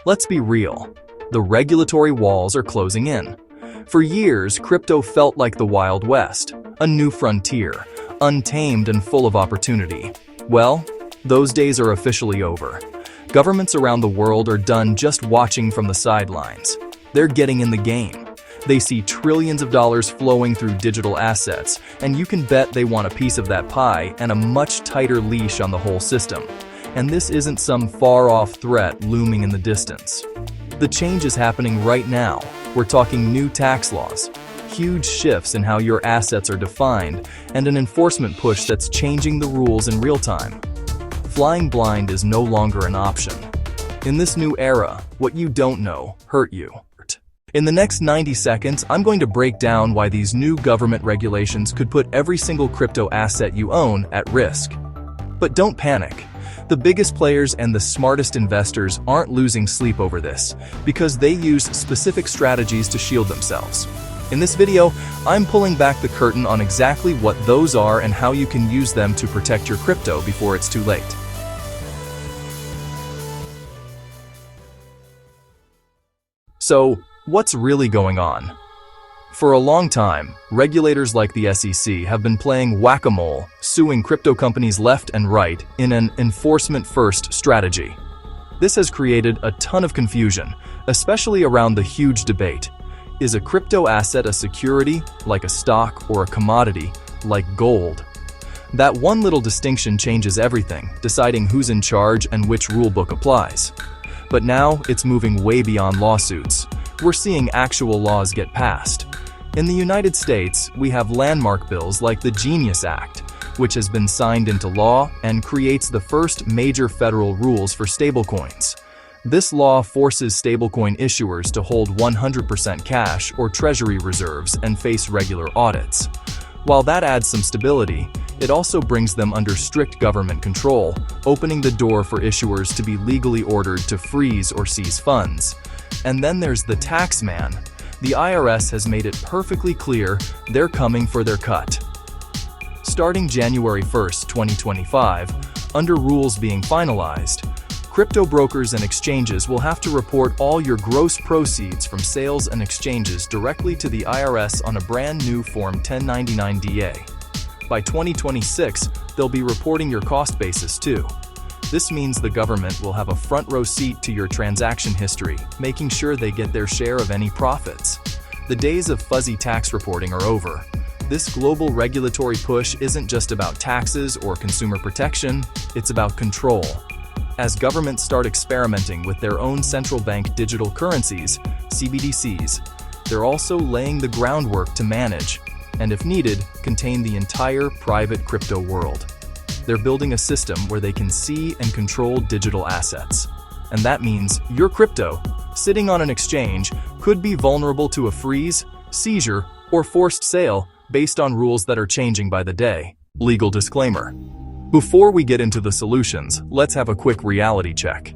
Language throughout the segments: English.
Let's be real. The regulatory walls are closing in. For years, crypto felt like the Wild West, a new frontier, untamed and full of opportunity. Well, those days are officially over. Governments around the world are done just watching from the sidelines. They're getting in the game. They see trillions of dollars flowing through digital assets, and you can bet they want a piece of that pie and a much tighter leash on the whole system. And this isn't some far-off threat looming in the distance. The change is happening right now. We're talking new tax laws, huge shifts in how your assets are defined, and an enforcement push that's changing the rules in real time. Flying blind is no longer an option. In this new era, what you don't know hurt you. In the next 90 seconds, I'm going to break down why these new government regulations could put every single crypto asset you own at risk. But don't panic. The biggest players and the smartest investors aren't losing sleep over this because they use specific strategies to shield themselves. In this video, I'm pulling back the curtain on exactly what those are and how you can use them to protect your crypto before it's too late. So, what's really going on? For a long time, regulators like the SEC have been playing whack-a-mole, suing crypto companies left and right in an enforcement-first strategy. This has created a ton of confusion, especially around the huge debate. Is a crypto asset a security, like a stock, or a commodity, like gold? That one little distinction changes everything, deciding who's in charge and which rulebook applies. But now, it's moving way beyond lawsuits. We're seeing actual laws get passed. In the United States, we have landmark bills like the Genius Act, which has been signed into law and creates the first major federal rules for stablecoins. This law forces stablecoin issuers to hold 100% cash or treasury reserves and face regular audits. While that adds some stability, it also brings them under strict government control, opening the door for issuers to be legally ordered to freeze or seize funds. And then there's the tax man. The IRS has made it perfectly clear they're coming for their cut. Starting January 1st, 2025, under rules being finalized, crypto brokers and exchanges will have to report all your gross proceeds from sales and exchanges directly to the IRS on a brand new Form 1099-DA. By 2026, they'll be reporting your cost basis too. This means the government will have a front-row seat to your transaction history, making sure they get their share of any profits. The days of fuzzy tax reporting are over. This global regulatory push isn't just about taxes or consumer protection, it's about control. As governments start experimenting with their own central bank digital currencies, CBDCs, they're also laying the groundwork to manage, and if needed, contain the entire private crypto world. They're building a system where they can see and control digital assets. And that means your crypto, sitting on an exchange, could be vulnerable to a freeze, seizure, or forced sale based on rules that are changing by the day. Legal disclaimer. Before we get into the solutions, let's have a quick reality check.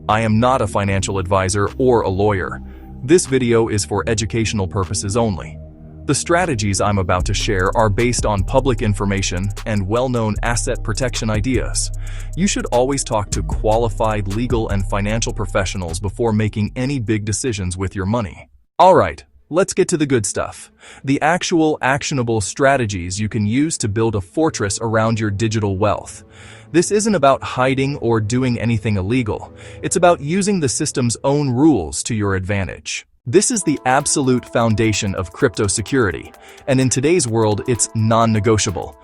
I am not a financial advisor or a lawyer. This video is for educational purposes only. The strategies I'm about to share are based on public information and well-known asset protection ideas. You should always talk to qualified legal and financial professionals before making any big decisions with your money. Alright, let's get to the good stuff. The actual actionable strategies you can use to build a fortress around your digital wealth. This isn't about hiding or doing anything illegal. It's about using the system's own rules to your advantage. This is the absolute foundation of crypto security, and in today's world, it's non-negotiable.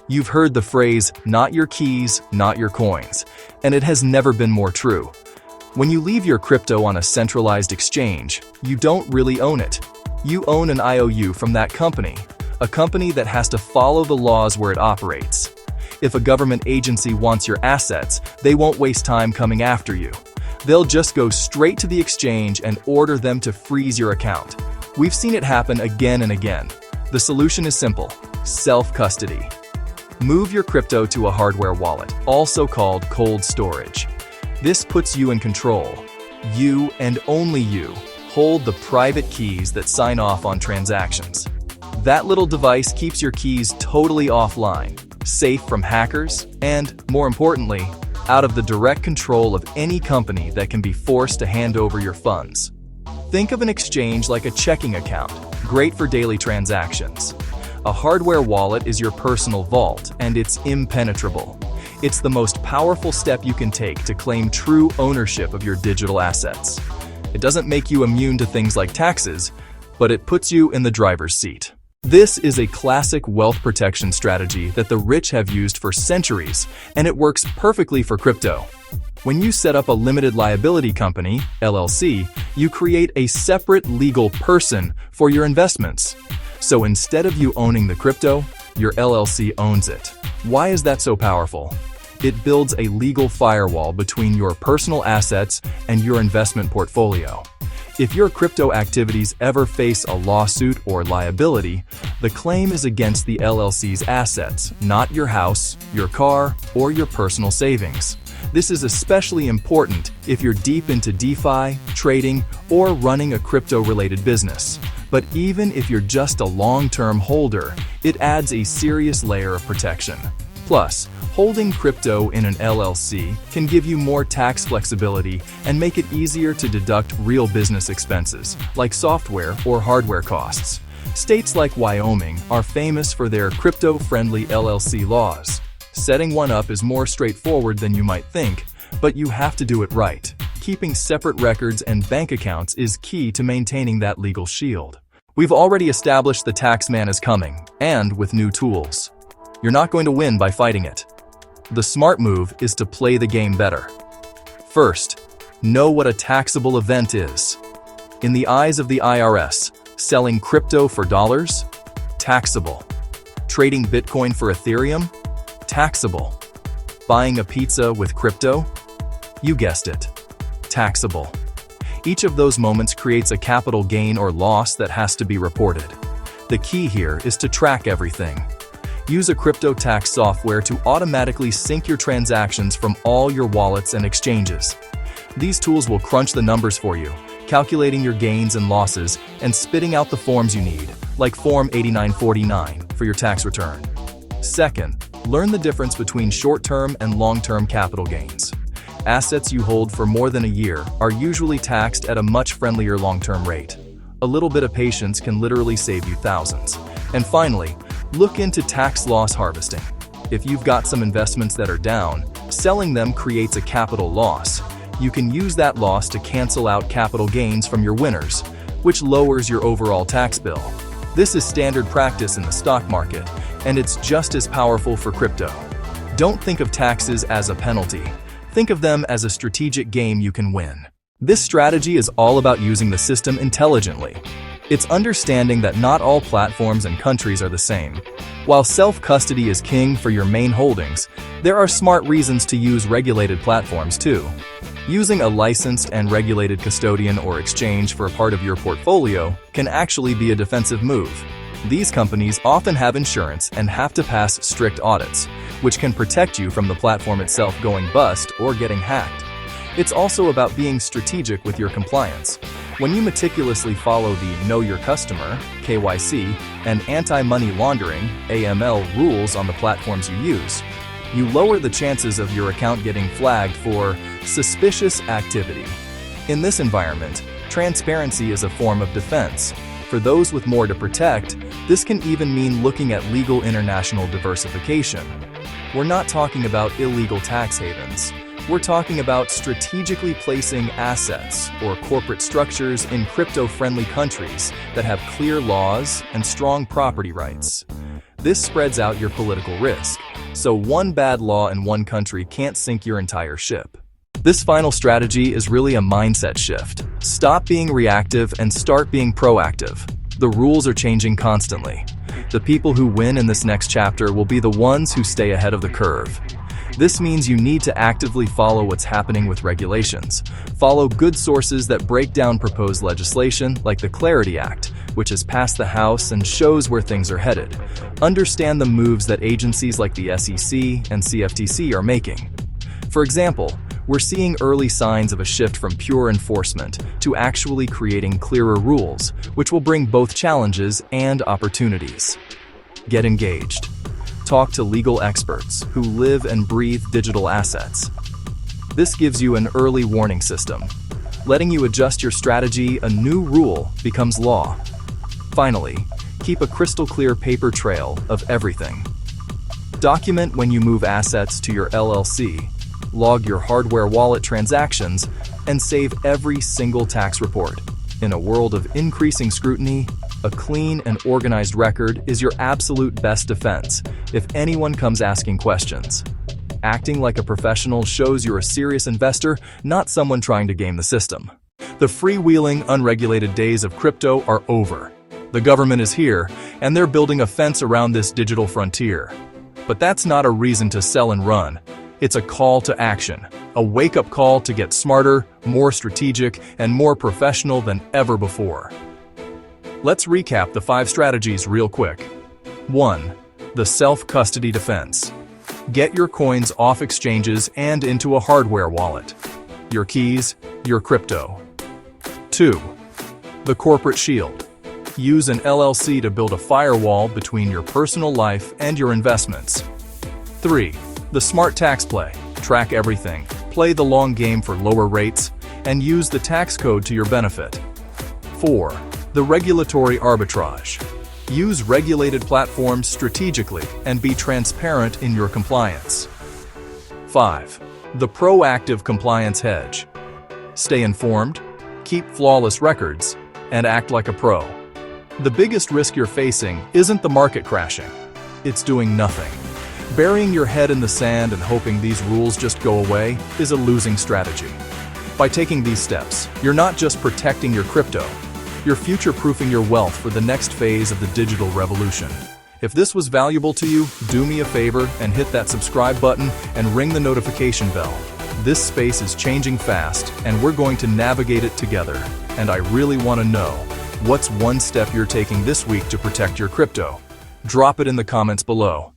You've heard the phrase, not your keys, not your coins, and it has never been more true. When you leave your crypto on a centralized exchange, you don't really own it. You own an IOU from that company, a company that has to follow the laws where it operates. If a government agency wants your assets, they won't waste time coming after you. They'll just go straight to the exchange and order them to freeze your account. We've seen it happen again and again. The solution is simple: self-custody. Move your crypto to a hardware wallet, also called cold storage. This puts you in control. You and only you hold the private keys that sign off on transactions. That little device keeps your keys totally offline, safe from hackers, and, more importantly, out of the direct control of any company that can be forced to hand over your funds. Think of an exchange like a checking account, great for daily transactions. A hardware wallet is your personal vault, and it's impenetrable. It's the most powerful step you can take to claim true ownership of your digital assets. It doesn't make you immune to things like taxes, but it puts you in the driver's seat. This is a classic wealth protection strategy that the rich have used for centuries, and it works perfectly for crypto. When you set up a limited liability company, LLC, you create a separate legal person for your investments. So instead of you owning the crypto, your LLC owns it. Why is that so powerful? It builds a legal firewall between your personal assets and your investment portfolio. If your crypto activities ever face a lawsuit or liability, the claim is against the LLC's assets, not your house, your car, or your personal savings. This is especially important if you're deep into DeFi, trading, or running a crypto-related business. But even if you're just a long-term holder, it adds a serious layer of protection. Plus, holding crypto in an LLC can give you more tax flexibility and make it easier to deduct real business expenses, like software or hardware costs. States like Wyoming are famous for their crypto-friendly LLC laws. Setting one up is more straightforward than you might think, but you have to do it right. Keeping separate records and bank accounts is key to maintaining that legal shield. We've already established the tax man is coming, and with new tools. You're not going to win by fighting it. The smart move is to play the game better. First, know what a taxable event is. In the eyes of the IRS, selling crypto for dollars? Taxable. Trading Bitcoin for Ethereum? Taxable. Buying a pizza with crypto? You guessed it. Taxable. Each of those moments creates a capital gain or loss that has to be reported. The key here is to track everything. Use a crypto tax software to automatically sync your transactions from all your wallets and exchanges. These tools will crunch the numbers for you, calculating your gains and losses and spitting out the forms you need, like Form 8949 for your tax return. Second, learn the difference between short-term and long-term capital gains. Assets you hold for more than a year are usually taxed at a much friendlier long-term rate. A little bit of patience can literally save you thousands. And finally, look into tax loss harvesting. If you've got some investments that are down, selling them creates a capital loss. You can use that loss to cancel out capital gains from your winners, which lowers your overall tax bill. This is standard practice in the stock market, and it's just as powerful for crypto. Don't think of taxes as a penalty. Think of them as a strategic game you can win. This strategy is all about using the system intelligently. It's understanding that not all platforms and countries are the same. While self-custody is king for your main holdings, there are smart reasons to use regulated platforms too. Using a licensed and regulated custodian or exchange for a part of your portfolio can actually be a defensive move. These companies often have insurance and have to pass strict audits, which can protect you from the platform itself going bust or getting hacked. It's also about being strategic with your compliance. When you meticulously follow the Know Your Customer (KYC) and Anti-Money Laundering (AML) rules on the platforms you use, you lower the chances of your account getting flagged for suspicious activity. In this environment, transparency is a form of defense. For those with more to protect, this can even mean looking at legal international diversification. We're not talking about illegal tax havens. We're talking about strategically placing assets or corporate structures in crypto-friendly countries that have clear laws and strong property rights. This spreads out your political risk, so one bad law in one country can't sink your entire ship. This final strategy is really a mindset shift. Stop being reactive and start being proactive. The rules are changing constantly. The people who win in this next chapter will be the ones who stay ahead of the curve. This means you need to actively follow what's happening with regulations. Follow good sources that break down proposed legislation, like the Clarity Act, which has passed the House and shows where things are headed. Understand the moves that agencies like the SEC and CFTC are making. For example, we're seeing early signs of a shift from pure enforcement to actually creating clearer rules, which will bring both challenges and opportunities. Get engaged. Talk to legal experts who live and breathe digital assets. This gives you an early warning system. Letting you adjust your strategy, a new rule becomes law. Finally, keep a crystal clear paper trail of everything. Document when you move assets to your LLC, log your hardware wallet transactions, and save every single tax report. In a world of increasing scrutiny, a clean and organized record is your absolute best defense if anyone comes asking questions. Acting like a professional shows you're a serious investor, not someone trying to game the system. The freewheeling, unregulated days of crypto are over. The government is here, and they're building a fence around this digital frontier. But that's not a reason to sell and run. It's a call to action, a wake-up call to get smarter, more strategic, and more professional than ever before. Let's recap the 5 strategies real quick. 1. The self-custody defense. Get your coins off exchanges and into a hardware wallet. Your keys, your crypto. 2. The corporate shield. Use an LLC to build a firewall between your personal life and your investments. 3. The smart tax play. Track everything, play the long game for lower rates, and use the tax code to your benefit. 4. The regulatory arbitrage. Use regulated platforms strategically and be transparent in your compliance. 5. The proactive compliance hedge. Stay informed, keep flawless records, and act like a pro. The biggest risk you're facing isn't the market crashing. It's doing nothing. Burying your head in the sand and hoping these rules just go away is a losing strategy. By taking these steps, you're not just protecting your crypto, you're future-proofing your wealth for the next phase of the digital revolution. If this was valuable to you, do me a favor and hit that subscribe button and ring the notification bell. This space is changing fast, and we're going to navigate it together. And I really want to know, what's one step you're taking this week to protect your crypto? Drop it in the comments below.